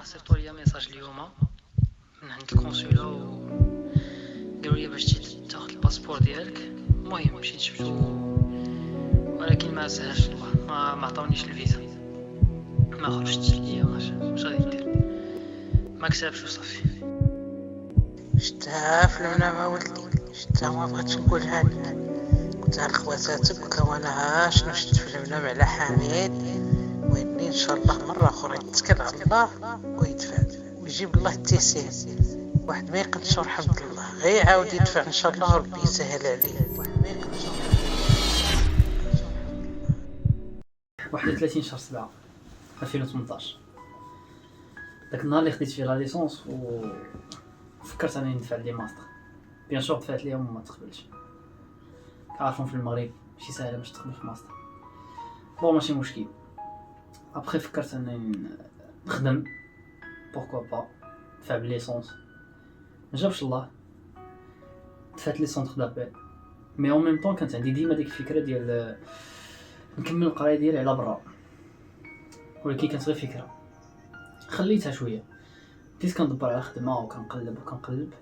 صيفطوا لي ميساج اليوم من عند الكونسولا وقالوا لي باش تجي تاخذ الباسبور ديالك. المهم مشيت شفتو ولكن ما سهلش الله، ما عطاونيش الفيزا، ما خرجتش ليا. واش غادي ندير؟ ما كتبش وصافي. شتا فلمنا ما ولدي، شتا ما بغيتش نقولها لك، قلت لخواتاتك وانا شنو شفت فلمنا على حميد، واني ان شاء الله مره اخرى يتكل على الله ويدفع ويجيب الله التيسير. واحد ما يقدش رحمة الله غير يعاود يدفع ان شاء الله وربي يسهل عليه. 31 شهر 7 2018 داك النهار اللي خديت فيه لا ليسونس وفكرت انني ندفع لي ماستر. بيان سور دفعت ليهم وما تقبلش، كعارفون في المغرب ماشي ساهله باش تقبل في ماستر. بون ماشي مشكل. ابخي فكرت انني نخدم، بوركوا با ندفع بالليسونس. ما جابش الله، دفعت لي سونتر دابيل. مي اون ميم طون كانت عندي ديما ديك الفكره ديال نكمل القرايه ديالي على برا، ولكن كانت غير فكره. خليتها شويه، بديت كندبر على خدمه وكنقلب.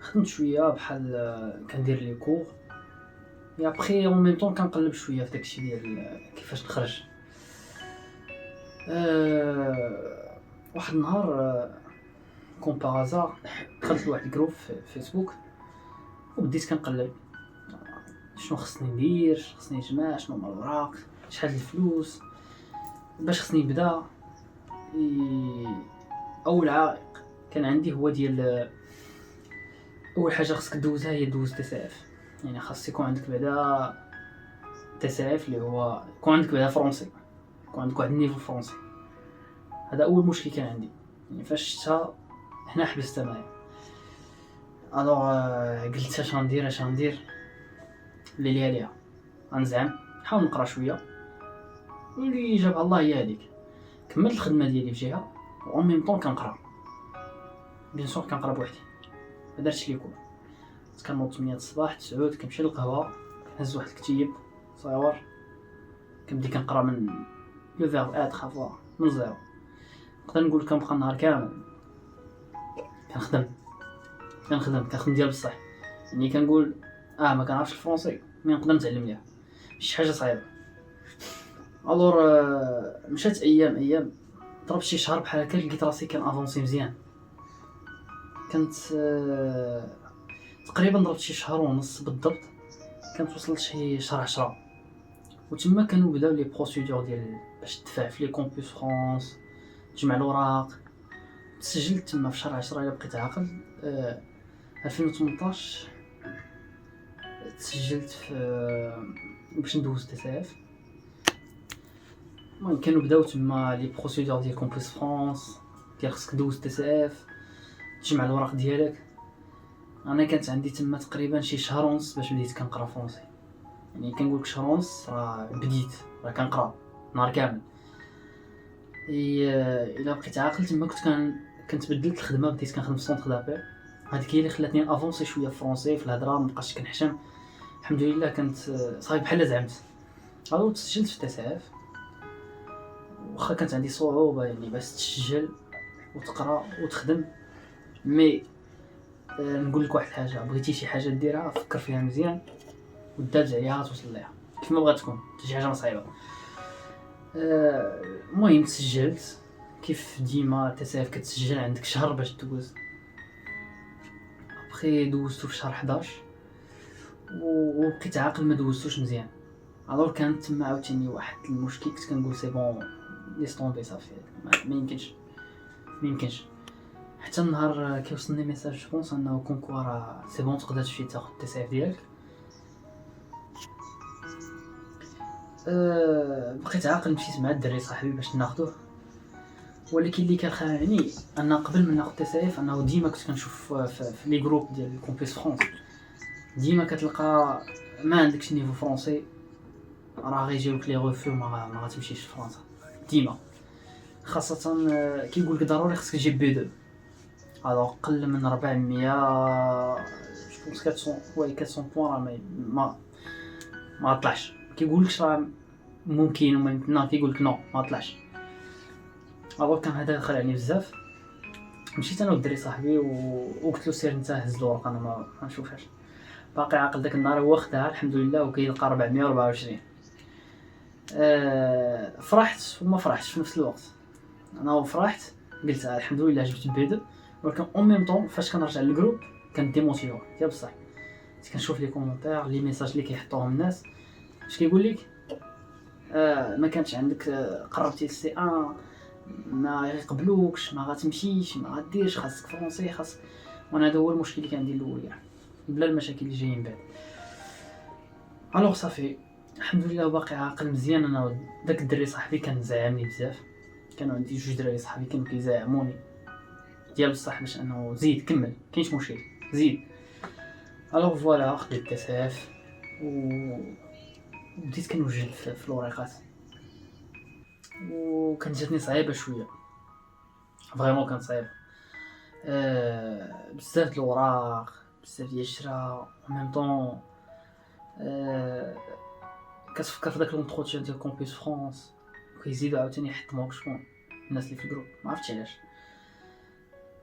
خدمت شويه بحال كندير لي كور، يا ابخي اون ميم طون كنقلب شويه في داكشي ديال كيفاش نخرج. واحد النهار كون بارازار دخلت لواحد الجروب في فيسبوك وبديت كنقلب شنو خصني ندير، خصني نجمع، شنو هما الوراق، شحال الفلوس، باش خصني نبدا. اول عائق كان عندي هو ديال اول حاجه خصك دوزها هي دوز تي سي اف. يعني خاص يكون عندك بعدا تي سي اف اللي هو يكون عندك بعدا فرونسي، يكون عندك واحد النيفو فرونسي. هذا اول مشكل كان عندي. يعني فاش شتا هنا حبست معايا. الوغ قلت اش غندير اللي ليها ليها، غنزعم نحاول نقرا شويه واللي جابها الله هي هذيك. كملت الخدمه ديالي في جهه و ميم طون كنقرا. بيان سور كنقرا بوحدي، ما درتش لي كور. كنوض 8 الصباح 9 كنمشي للقهوه، كنهز واحد الكتيب صغيور، كنبدا كنقرا من لو فيرب اتر افوار من زيرو. نقدر نقول كنبقى النهار كامل كنخدم ديال بصح. يعني كنقول ما كنعرفش الفرونسي مي نقدر نتعلم ليها، ماشي حاجه صعيبه. الور مشات ايام ضرب شي شهر بحال هكا، لقيت راسي كان افونسي مزيان. كنت تقريبا ضربت شي شهر ونص بالضبط، كنت وصلت شي شهر 10. وتما كانوا بداو لي بروسيدور ديال باش تدفع في لي كومبوس فرانس، تجمع الاوراق. تسجلت تما في شهر 10 الا بقيت عاقل 2018. تسجلت في باش ندوز تي سي اف. المهم كانوا بداو تما لي بروسيدور ديال كومبوس فرانس، ديال خصك دوز تي سي اف، تجمع الوراق ديالك. انا كانت عندي تما تقريبا شي شهر ونص باش بديت كنقرا فرونسي. يعني كنقولك شهر ونص راه كنقرا نهار كامل. الا بقيت عاقل تما كنت بدلت الخدمه، بديت كنخدم في سونتر دابيل. هذيك هي اللي خلاتني افونسي شويه في فرونسي، في الهضره مابقاش كنحشم. الحمد لله كنت صايب بحال زعمت. الو تسجلت في تي سي اف، واخا كانت عندي صعوبه يعني باش تسجل وتقرا وتخدم. مي نقول لك واحد الحاجه، بغيتي شي حاجه ديرها فكر فيها مزيان ودابز عليها توصل ليها كيف ما بغات تكون، شي حاجه صعيبه. المهم تسجلت كيف ديما تي سي اف كتسجل عندك شهر باش تدوز. ابخي دوزتو في شهر 11 وبقيت عاقل ما دوزتوش مزيان. الوغ كانت تما عاوتاني واحد المشكل، كنت كنقول سي بون ليستومبي صافي ما يمكنش. حتى النهار كيوصلني ميساج جوبونس انه كونكور سي بون تقدر تمشي تاخذ التي سي اف ديالك. بقيت عاقل مشيت مع الدري صاحبي باش ناخذوه. ولكن اللي كان خانعني ان قبل ما ناخذ التي سي اف انه ديما كنت كنشوف في لي جروب ديال كومبيس فرونس، ديما كتلقى ما عندكش نيفو فرونسي راه غيجيوك لي غوفو ما غتمشيش لفرنسا. ديما خاصه كيقول لك ضروري خصك تجيب بي 2. الوغ قل من 400 جوبونس 400 ولا 400 بوان ما طلعش. كيقول لك راه ممكن وما يمكن، كيقول لك نو ما طلعش. الوغ كان هذا خلعني بزاف. مشيت انا والدري صاحبي وقلت له سير انت هز الورقه انا ما نشوفهاش. باقي عاقل داك النهار هو خداها الحمد لله وكيلقى 424. فرحت وما فرحتش في نفس الوقت. انا فرحت قلت الحمد لله جبت البيدو، ولكن اون ميم طون فاش كنرجع للجروب كان ديموتيفو يا بصح. كنشوف لي كومونتير لي ميساج اللي كيحطوهم الناس اش كيقول لك ما كانش عندك قربتي للسي ان ما يقبلوكش ما غتمشيش ما غديرش خاصك فرونسي خاصك. وانا هذا هو المشكل اللي كندير الاول يعني بلا المشاكل اللي جايين بعد. الوغ صافي الحمد لله باقي عاقل مزيان. انا داك الدري صاحبي كان زعمني بزاف، كانوا عندي جوج دراري صاحبي كانوا كيزعموني ديال بصح باش انه زيد كمل كاينش مشكل زيد. الوغ فوالا خديت التساف وبديت كنوجد في الورقات وكانت جاتني صعيبه شويه فريمون كانت صعيبه. بزاف د الوراق بزاف ديال الشرا وميم طون كتفكر في داك لونطروتيان ديال كومبيس فرانس وكيزيدوا عاوتاني يحطموك شكون الناس اللي في الجروب ما عرفتش علاش.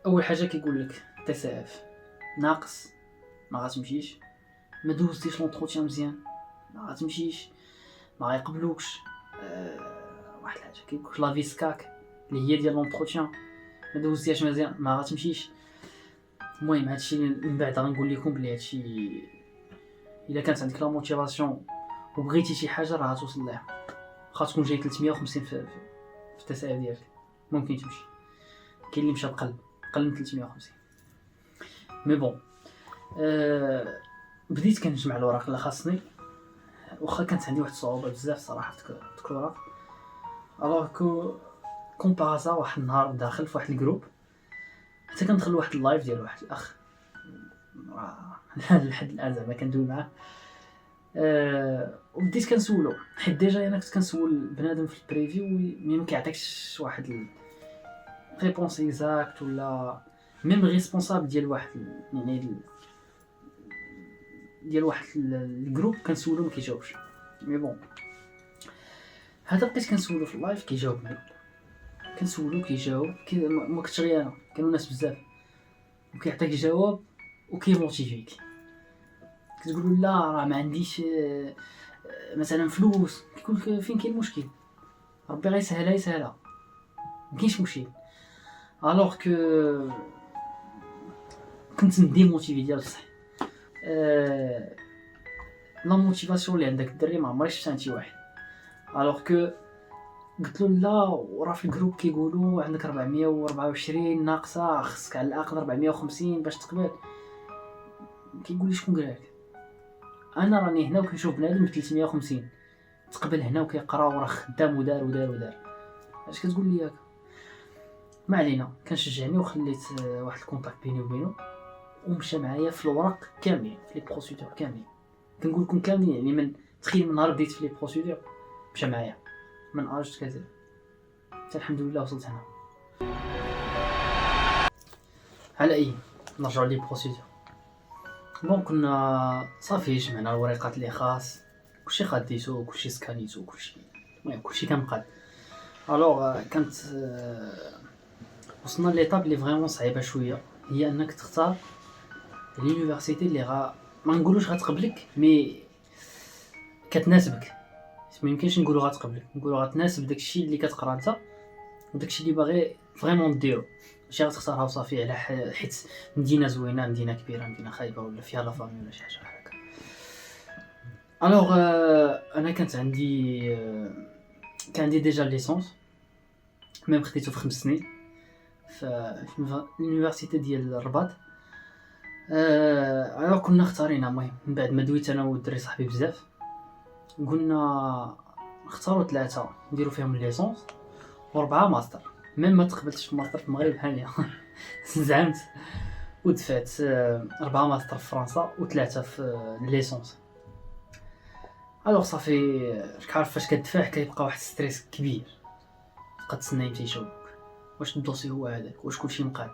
اول حاجه كيقول لك تساف ناقص ما غاتمشيش، ما دوزتيش لونطروتيان مزيان ما غاتمشيش ما غيقبلوكش. واحد الحاجه كيقول لك لا فيسكاك اللي هي ديال لونطروتيان ما دوزتيهاش مزيان ما غاتمشيش. المهم هادشي من بعد غنقول لكم بلي هادشي الا كانت عندك لا موتيفاسيون وبغيتي شي حاجه راه غتوصل لها. واخا تكون جاي 350 في التسعير ديالك ممكن تمشي. كاين اللي مشى بقلب من 350 مي بون. بديت كنجمع الوراق اللي خاصني واخا كانت عندي واحد الصعوبه بزاف صراحه في ديك الوراق. الوغ كون بازا واحد النهار داخل في واحد الجروب حتى كندخل واحد اللايف ديال واحد الاخ لحد الان زعما كندوي معاه. وبديت كنسولو حيت ديجا انا كنت كنسول بنادم في البريفيو مي ما كيعطيكش واحد ريبونس اكزاكت ولا ميم ريسبونسابل ديال واحد يعني ديال واحد الجروب كنسولو ما كيجاوبش. مي بون هذا بقيت كنسولو في اللايف كيجاوبني كنسولو كيجاوب ما كنتش غير انا كانوا ناس بزاف وكيعطيك جواب وكيموتيفيك. كتقول لا راه ما عنديش مثلا فلوس كيقول لك فين كاين المشكل ربي غيسهلها ما كاينش مشكل. الوغ كو كنت نديموتيفي ديال بصح لا موتيفاسيون اللي عندك الدري ما عمري شفت عند شي واحد. الوغ كو قلت له لا وراه في الجروب كيقولوا عندك 424 ناقصه خصك على الاقل 450 باش تقبل. كيقول لي شكون قال لك انا راني هنا وكنشوف بنادم ب 350 تقبل هنا وكيقرا وراه خدام ودار اش كتقول لي هكا. ما علينا كنشجعني وخليت واحد الكونتاكت بيني وبينه ومشى معايا في الوراق كاملين في لي بروسيدور كاملين. كنقول لكم كاملين يعني من تخيل من نهار بديت في لي بروسيدور مشى معايا من اج كذا حتى الحمد لله وصلت هنا. على اي نرجعوا لي بروسيدور. بون كنا صافي جمعنا الورقات اللي خاص كلشي خديتو كلشي سكانيتو كلشي المهم كلشي كان مقاد. الوغ كانت وصلنا ليطاب اللي فريمون صعيبه شويه هي انك تختار لونيفرسيتي اللي ما نقولوش غتقبلك مي كتناسبك. ما يمكنش نقولوا غتقبلك نقولوا غتناسب داكشي اللي كتقرا انت وداكشي اللي باغي فريمون ديرو ماشي غتختارها وصافي على حيت مدينه زوينه مدينه كبيره مدينه خايبه ولا فيها لا فامي ولا شي حاجه هكا. الوغ انا كان عندي ديجا ليسونس ميم خديته في 5 سنين في اليونيفرسيتي ديال الرباط. الوغ كنا اختارينا المهم من بعد ما دويت انا والدري صاحبي بزاف قلنا نختاروا 3 نديروا فيهم ليسونس و4 ماستر. ميم ما تقبلتش في ماستر في المغرب هانيه زعمت ودفعت 4 ماستر في فرنسا و3 في ليسونس. الوغ صافي راك عارف فاش كتدفع كيبقى واحد ستريس كبير تبقى تسنى يمتى يجاوبك واش الدوسي هو هذاك واش كلشي مقاد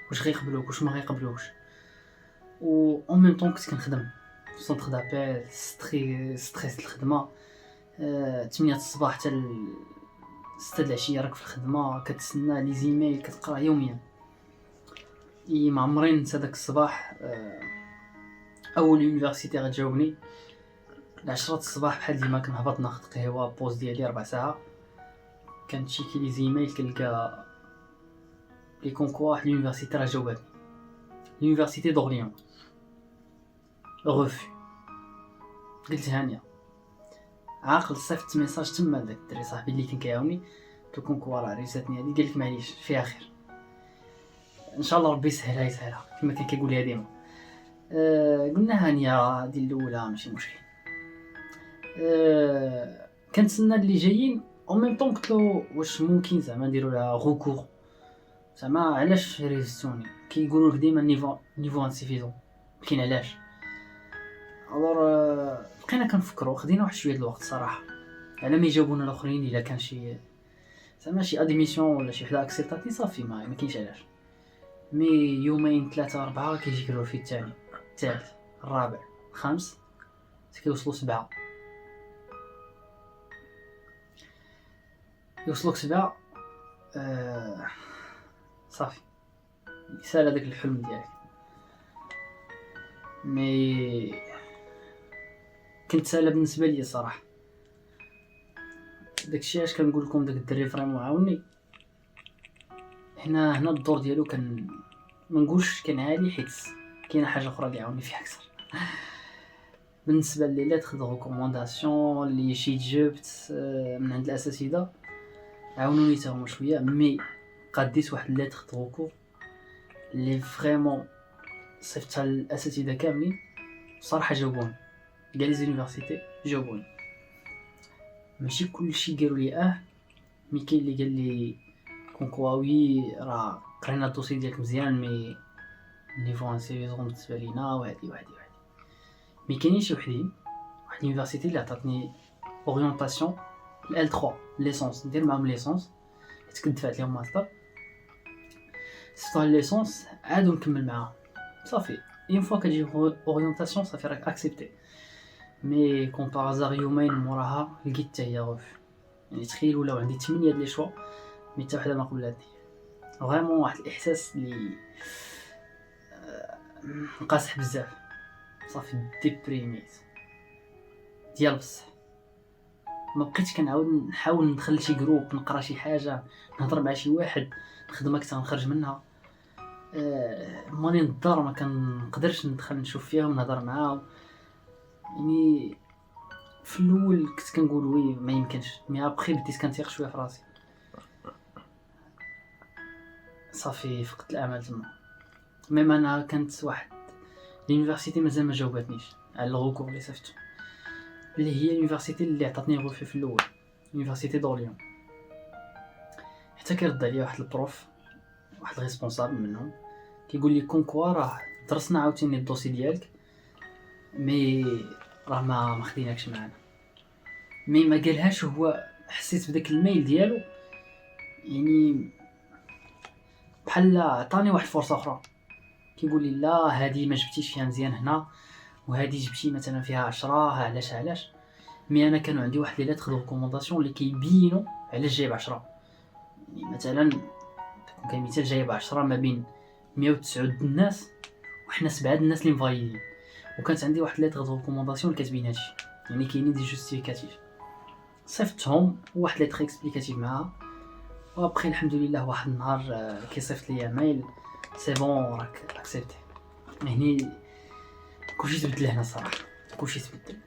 واش غيقبلوك واش ما غيقبلوكش. و اون ميم طون كنت كنخدم في سونتر دابيل ستريس الخدمه 8 الصباح حتى 6 العشيه راك في الخدمه كتسنى لي زيميل كتقرا يوميا. ما عمري ننسى داك الصباح. اول يونيفرسيتي غتجاوبني 10 الصباح بحال ديما كنهبط ناخذ قهوه بوز ديالي 4 ساعات، كنتشيكي لي زيميل كنلقى لي كونكوا واحد اليونيفرسيتي راه جاوباتني، l'université d'Orléans refus. قلت هانيه عاقل صيفط ميساج تما لداك الدري صاحبي اللي كان كيعاوني، قلت لكم راه ريساتني هذه، قال لك معليش فيها خير ان شاء الله ربي يسهلها كما كان كيقول لي ديما. قلنا هانيه هذه الاولى ماشي مشكل. كنتسنى اللي جايين او ميم طون، قلت له واش ممكن زعما نديروا لها غوكور، زعما علاش ريزيستوني كيقولوا لك ديما نيفو انسيفيزون كاين علاش. الور بقينا كنفكروا، خدينا واحد شويه د الوقت صراحه على ما يجاوبونا الاخرين. الا كان شي زعما شي ادميسيون ولا شي حدا اكسبتاتي صافي ما كاينش علاش. مي يومين 3 4 كيجيك الوفي الثاني الثالث الرابع الخامس كيوصلوا 7 يوصلوك 7 صافي يسال هذاك الحلم ديالك. مي كنت سالا بالنسبه لي صراحه داكشي علاش كنقول لكم داك الدري فريمون عاوني. هنا الدور ديالو كان ما نقولش كان عالي، حيت كاينه حاجه اخرى اللي عاوني فيها اكثر. بالنسبه لي لا تاخذ ريكومونداسيون اللي شي جبت من عند الاساتذه عاونوني حتى هما شويه، مي قديت واحد ليتر دوكو اللي فريمون صيفطها للاساتذه كاملين صراحه جاوبوني، كاع لي زونيفرسيتي جاوبوني. ماشي كلشي قالوا لي مي كاين اللي قال لي كونكواوي راه قرينا الدوسي ديالك مزيان، مي نيفو انسيفيزون بالنسبه لينا وهادي. مي كاينين شي وحدين واحد اليونيفرسيتي اللي عطاتني اورينتاسيون ال 3 ليسونس ندير معاهم ليسونس، حيت كنت دفعت لهم ماستر صيفطوا ليسونس عادو نكمل معاهم صافي. اون فوا كتجي اورينتاسيون صافي راك اكسبتي. مي كون بارازار يومين موراها لقيت حتى هي غوف، يعني تخيل ولاو عندي 8 د لي شوا مي حتى وحده ما قبلاتني. فريمون واحد الاحساس اللي مقاصح بزاف صافي ديبريميت ديال بصح. ما بقيتش كنعاود نحاول ندخل لشي جروب نقرا شي حاجه نهضر مع شي واحد، الخدمه كنت نخرج منها ماني نضر ما كنقدرش ندخل نشوف فيها ونهضر معاهم. يعني في الاول كنت كنقول وي ما يمكنش، مي ابخي بديت كنثيق شويه في راسي صافي فقدت الامل تما. ميم انا كانت واحد اليونيفرسيتي مازال ما جاوباتنيش على الغوكور اللي صيفطو، اللي هي اليونيفرسيتي اللي عطاتني غرفه في الاول، يونيفرسيتي دورليون. حتى كيرد عليا واحد البروف واحد الريسبونسابل منهم كيقول لي كونكوا راه درسنا عاوتاني الدوسي ديالك مي راه ما خديناكش معنا. مي ما قالهاش هو، حسيت بداك الميل ديالو يعني بحال عطاني واحد فرصه اخرى. كيقول لي لا هذه ما جبتيش فيها مزيان هنا، وهذه جبتي مثلا فيها 10 علاش. مي انا كانوا عندي واحد لي ليتر دو ريكومونداسيون اللي كيبينوا علاش جايب 10. يعني مثلا كمثال جايب 10 ما بين 109 الناس وحنا 7 الناس اللي مفايدين، وكانت عندي واحد ليتر دو ريكومونداسيون اللي كتبين هادشي، يعني كاينين دي جوستيفيكاتيف صيفطهم وواحد ليتر اكسبليكاتيف معاها. وابخي الحمد لله واحد النهار كيصيفط لي ميل سي بون راك اكسبتي. هني كلشي تبدل هنا صراحه، كلشي تبدل،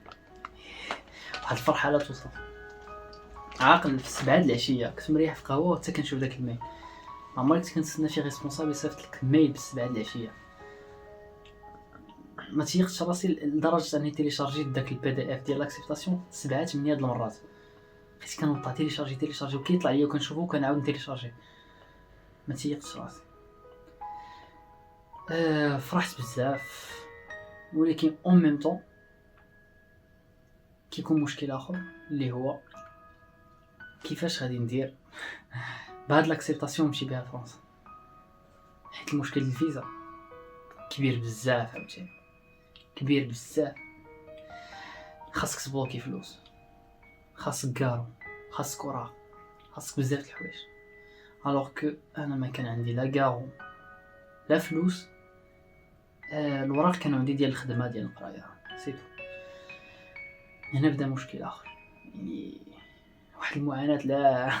واحد الفرحه لا توصف. عاقل في 7 د العشيه كنت مريح في قهوه حتى كنشوف داك الميل. عمري كنت كنتسنى شي ريسبونسابل يصيفط لك ميل ب 7 د العشيه. ما تيقتش راسي لدرجه اني تيليشارجيت داك البي دي اف ديال لاكسبتاسيون 7 8 د المرات، حيت كنوطا تيليشارجي وكيطلع ليا وكنشوفو وكنعاود نتيليشارجي. ما تيقتش راسي. فرحت بزاف، ولكن اون ميم طون كيكون مشكل اخر اللي هو كيفاش غادي ندير بهاد لاكسبتاسيون نمشي بها فرنسا، حيت المشكل الفيزا كبير بزاف عاوتاني كبير بزاف. خاصك تبلوكي فلوس، خاصك كارو، خاصك اوراق، خاصك بزاف د الحوايج. الوغ كو انا ما كان عندي لا كارون لا فلوس، الوراق كانوا عندي ديال الخدمه ديال القرايه سيتو. هنا بدا مشكل اخر، يعني واحد المعاناه لا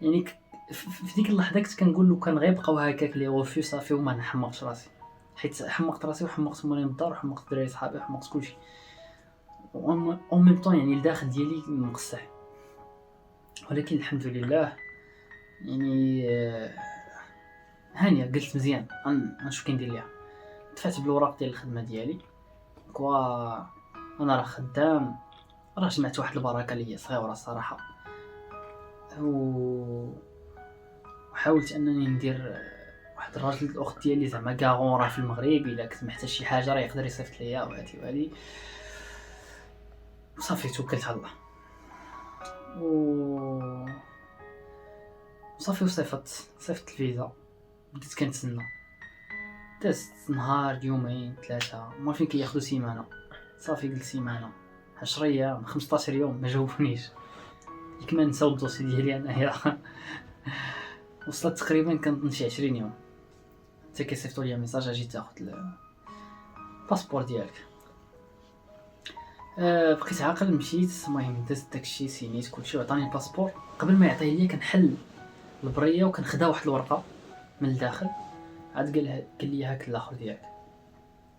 يعني في ديك اللحظه كنت كنقول له كان غيبقاو هكاك لي غوفي صافي وما نحمقش راسي، حيت حمقت راسي وحمقت مولين الدار وحمقت الدراري صحابي وحمقت كلشي اون ميم طون، يعني الداخل ديالي مقصح. ولكن الحمد لله يعني هانيه قلت مزيان غنشوف كي ندير ليها. دفعت بالوراق ديال الخدمه ديالي كوا انا راه خدام، راه جمعت واحد البركه اللي هي صغيره الصراحه، وحاولت انني ندير واحد الراجل الاخت ديالي زعما كاغون راه في المغرب، الا كنت محتاج شي حاجه راه يقدر يصيفط ليا وهادي وصافي توكلت على الله وصافي صيفط الفيزا. بديت كنتسنى، دازت نهار يومين ثلاثه، ما فين كياخذوا سيمانه. صافي قلت سيمانه 10 ايام 15 يوم ما جاوبونيش، كما نساو الدوسي ديالي انايا وصلت تقريبا كنظن شي 20 يوم حتى كيصيفطوا لي ميساج اجي تاخذ الباسبور ديالك. بقيت عاقل مشيت، المهم دزت داكشي سينيت كلشي وعطاني الباسبور. قبل ما يعطيه لي كنحل البريه وكنخدا واحد الورقه من الداخل، عاد قال لي هاك الاخر ديالك.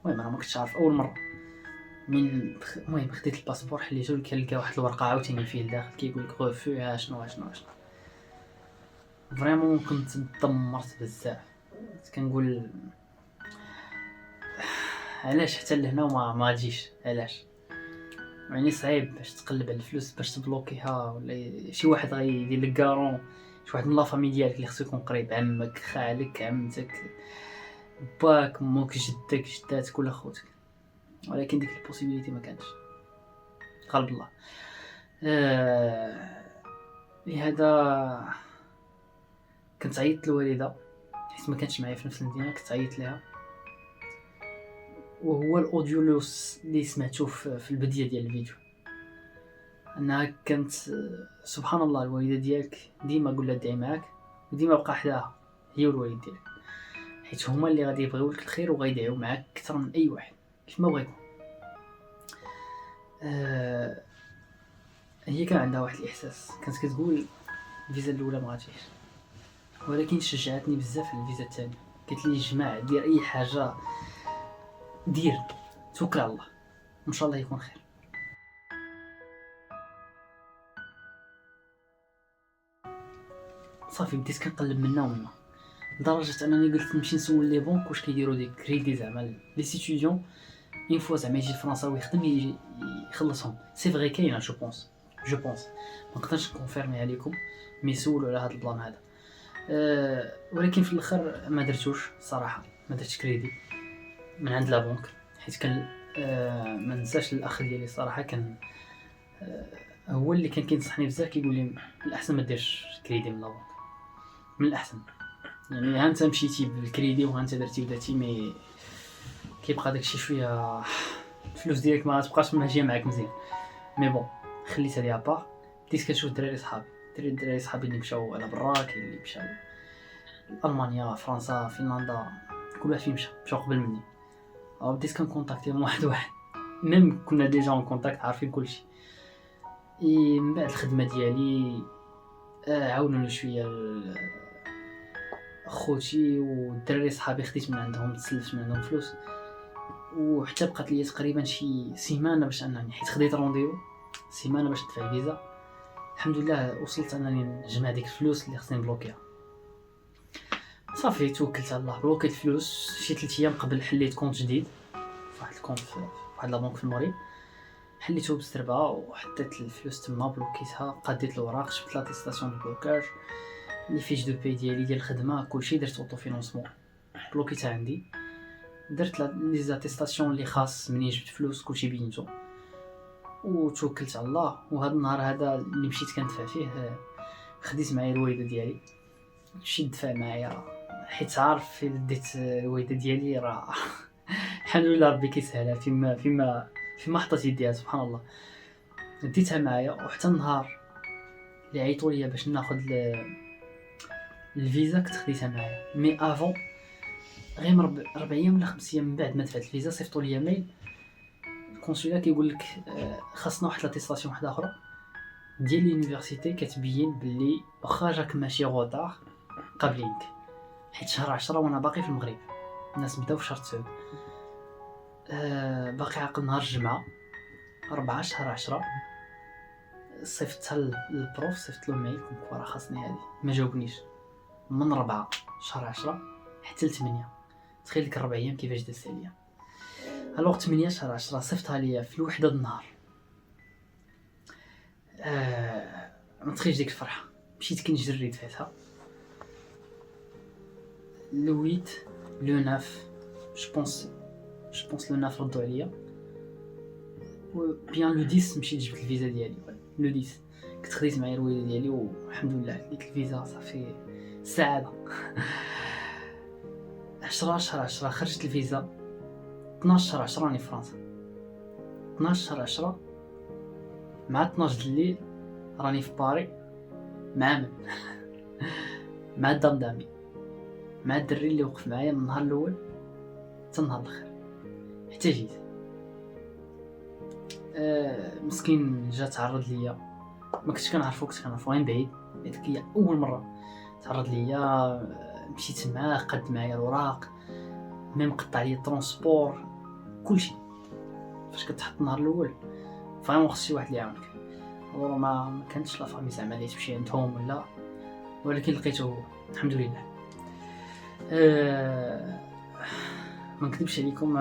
المهم انا ما كنتش عارف اول مره من المهم خديت الباسبور حليته كنلقى واحد الورقه عاوتاني فيه الداخل كيقول لك غوفو شنو فريمون. كنت دمرت بزاف، كنقول علاش حتى لهنا ما تجيش، علاش يعني صعيب باش تقلب على الفلوس باش تبلوكيها، ولا شي واحد غيدير لك كارون، شي واحد من لا فامي ديالك اللي خصو يكون قريب، عمك خالك عمتك باك موك جدك جداتك ولا خوتك. ولكن ديك البوسيبيليتي ما كانش، قلب الله. لهذا كنت عيطت للوالده حيت ما كانتش معايا في نفس المدينه، كنت عيطت لها. وهو الاوديو اللي سمعته في البدايه ديال الفيديو انها كانت سبحان الله الوالده ديالك ديما قول لها دعي معاك وديما بقى حداها، هي والوالد ديالك، حيت هما اللي غادي يبغيو لك الخير وغيدعيو معاك اكثر من اي واحد كيف ما بغيتو. هي كان عندها واحد الاحساس، كانت كتقول الفيزا الاولى ما غاتجيش، ولكن شجعتني بزاف على الفيزا الثانيه. قالت لي جماعه دير اي حاجه، دير توكل على الله ان شاء الله يكون خير. صافي بديت كنقلب منا ومنا لدرجه انني قلت نمشي نسول لي بونك واش كيديروا ديك كريدي زعما لي ستوديون اون فوا زعما يجي الفرنساوي يخدم يجي يخلصهم. سي فري كاينه جو بونس ما نقدرش نكونفيرمي عليكم مي سولوا على هذا البلان هذا. ولكن في الاخر ما درتوش صراحه، ما درتش كريدي من عند لا بنك، حيت كان ما ننساش الاخ ديالي صراحه كان هو اللي كان كينصحني بزاف، كيقول لي الاحسن ما ديرش كريدي من لا بنك، من الاحسن يعني ها انت مشيتي بالكريدي وها انت درتي مي كيبقى داكشي شويه الفلوس ديالك ما تبقاش ماشيه معاك مزيان. مي بون خليتها ليها با. بديت كنشوف الدراري صحابي اللي مشاو على برا، كاين اللي مشاو المانيا فرنسا فنلندا، كل واحد فين مشاو قبل مني. بديت كنكونتاكتيهم واحد ميم كنا ديجا اون كونتاكت عارفين كلشي. من بعد الخدمه ديالي عاونوني شويه خوتي والدراري صحابي، خديت من عندهم تسلفت من عندهم فلوس، وحتى بقات لي تقريبا شي سيمانه باش انني حيت خديت رونديو سيمانه باش ندفع الفيزا. الحمد لله وصلت انني نجمع ديك الفلوس اللي خصني نبلوكيها. صافي توكلت على الله، بلوكيت الفلوس شي 3 ايام قبل حليت كونت جديد فواحد الكونت في واحد لا بنك في المغرب، حليته بستربه وحطيت الفلوس تما بلوكيتها، قديت الوراق، جبت لاتيستاسيون دو بلوكاج، لي فيش دو بي ديالي ديال الخدمه كلشي درت اوتو فينونسمون بلوكيتها عندي، درت لي زاتيستاسيون اللي خاص منين جبت فلوس كلشي بينتو وتوكلت على الله. وهذا النهار هذا اللي مشيت كندفع فيه خديت معايا الوالده ديالي شي دفع معايا، حيت عارف في ديت الوالده ديالي راه الحمد لله ربي كيسهلها فيما حطيت يديها سبحان الله. ديتها معايا وحتى النهار اللي عيطوا ليا باش ناخذ الفيزا كنت خديتها معايا. مي افون غير 4 ايام ولا 5 ايام من بعد ما دفعت الفيزا صيفطوا لي ميل الكونسولا كيقول لك خاصنا واحد لاتيستاسيون واحده اخرى ديال لونيفرسيتي كتبين باللي واخا راك ماشي غوطار قابلينك، حيت شهر 10 وانا باقي في المغرب، الناس بداو في شهر 9 باقي عاقل نهار الجمعه 4 شهر 10 صيفطتها للبروف، صيفط له ميل كون راه خاصني هذه، ما جاوبنيش من 4 شهر 10 حتى ل 8. تخيل لك 4 ايام كيفاش دازت عليا. الوغ 8 شهر 10 صيفطها ليا في الوحده النهار. ما تخيلش ديك الفرحه، مشيت كنجري دفعتها لو 8 لو 9 جو بونس لو 9 ردوا عليا، و بيان لو 10 مشيت جبت الفيزا ديالي. لو 10 كنت خديت معايا الوالده ديالي والحمد لله ديك الفيزا صافي سعاده. 10 شهر 10 خرجت الفيزا، 12 شهر 10 راني في فرنسا، 12 شهر 10 مع 12 الليل راني في باري مع من مع الدمدامي، مع الدري اللي وقف معايا من النهار الاول حتى النهار الاخر حتى جيت. مسكين جا تعرض ليا، ما كنتش كنعرفو غير بعيد، هذيك هي اول مره تعرض ليا. مشيت معاه قد معايا الوراق، ميم قطع لي الترونسبور كلشي. فاش كتحط النهار الاول فريمون خص شي واحد اللي يعاونك. والله ما كانتش لا فامي زعما اللي تمشي عندهم ولا، ولكن لقيته هو الحمد لله. ما نكذبش عليكم،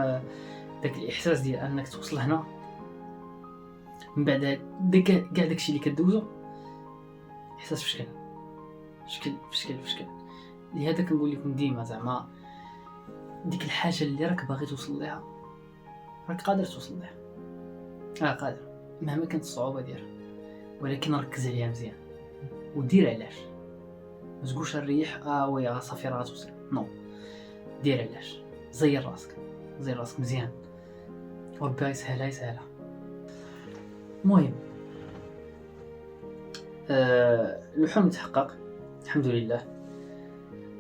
داك الاحساس ديال انك توصل هنا من بعد كاع داكشي اللي كدوزو، احساس فشكل. لهذا كنقول لكم ديما زعما ديك الحاجه اللي راك باغي توصل ليها راك قادر توصل ليها، قادر مهما كانت الصعوبه ديالها، ولكن ركز عليها مزيان ودير علاش. ما تقولش الريح وي صافي راه غتوصل، نو دير علاش، زير راسك مزيان وربي يسهلها. المهم الحلم تحقق الحمد لله،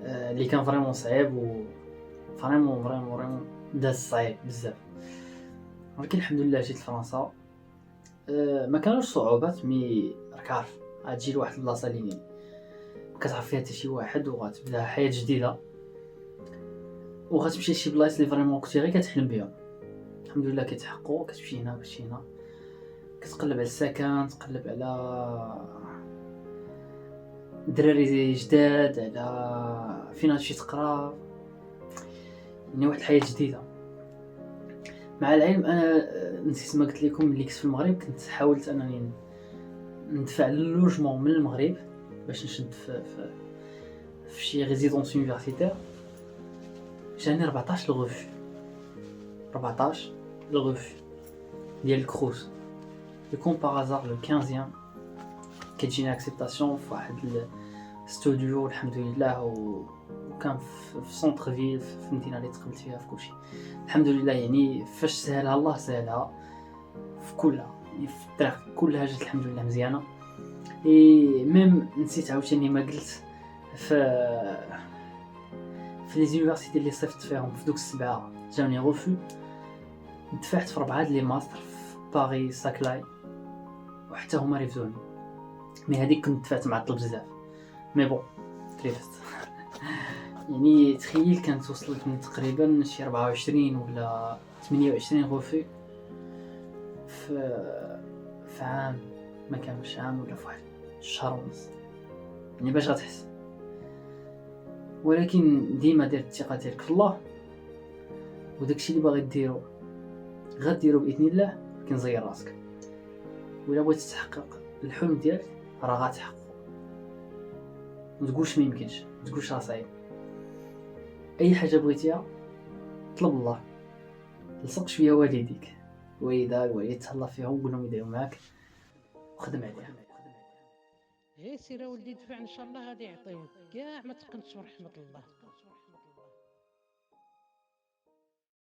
اللي كان فريمون صعيب و فريمون داز صعيب بزاف، ولكن الحمد لله جيت لفرنسا. ما كانوش صعوبات، مي راك عارف غتجي لواحد البلاصه اللي كتعرف فيها حتى شي واحد وغتبدا حياه جديده، وغتمشي لشي بلايص اللي فريمون كنتي غير كتحلم بهم، الحمد لله كيتحققوا. كتمشي هنا كتقلب على السكن، تقلب على دراري جداد، على فين غتمشي تقرا، يعني واحد الحياه جديده. مع العلم انا نسيت ما قلت لكم ملي كنت في المغرب كنت حاولت انني ندفع اللوجمون من المغرب باش نشد في شي ريزيدونس يونيفرسيتير. جاني 14 الغوف ديال الكروس. يكون باغازار لو 15 كتجيني اكسبتاسيون في واحد الاستوديو الحمد لله، وكان في سونتر فيل في المدينه اللي تقبلت فيها في كلشي الحمد لله. يعني فاش سهلها الله سهلها في كلها، في الطريق كلها جات الحمد لله مزيانه. ميم نسيت عاوتاني ما قلت في لي زونيفرسيتي اللي صيفط فيهم في دوك السبعه جاوني غوفو. دفعت في 4 لي ماستر في باريس ساكلاي وحتى هما ريفزوني، مي هذيك كنت دفعت معطل بزاف، مي بون تريفست. يعني تخيل كانت وصلت من تقريبا شي 24 ولا 28 غوفي في عام، ما كانش عام ولا في واحد شهر ونص، يعني باش غتحس. ولكن ديما دير الثقه ديالك في الله، وداكشي اللي باغي ديرو غديرو باذن الله. كنزير راسك، ولا بغيت تحقق الحلم ديالك راه غتحققو. ما تقولش ما يمكنش، ما تقولش راه صعيب. اي حاجه بغيتيها طلب الله، لصق شويه والديك والديك تهلا فيهم وقول لهم يدعيو معاك وخدم عليها. غير سير ولدي دفع ان شاء الله غادي يعطيوك كاع، ما تقنطش من رحمه الله.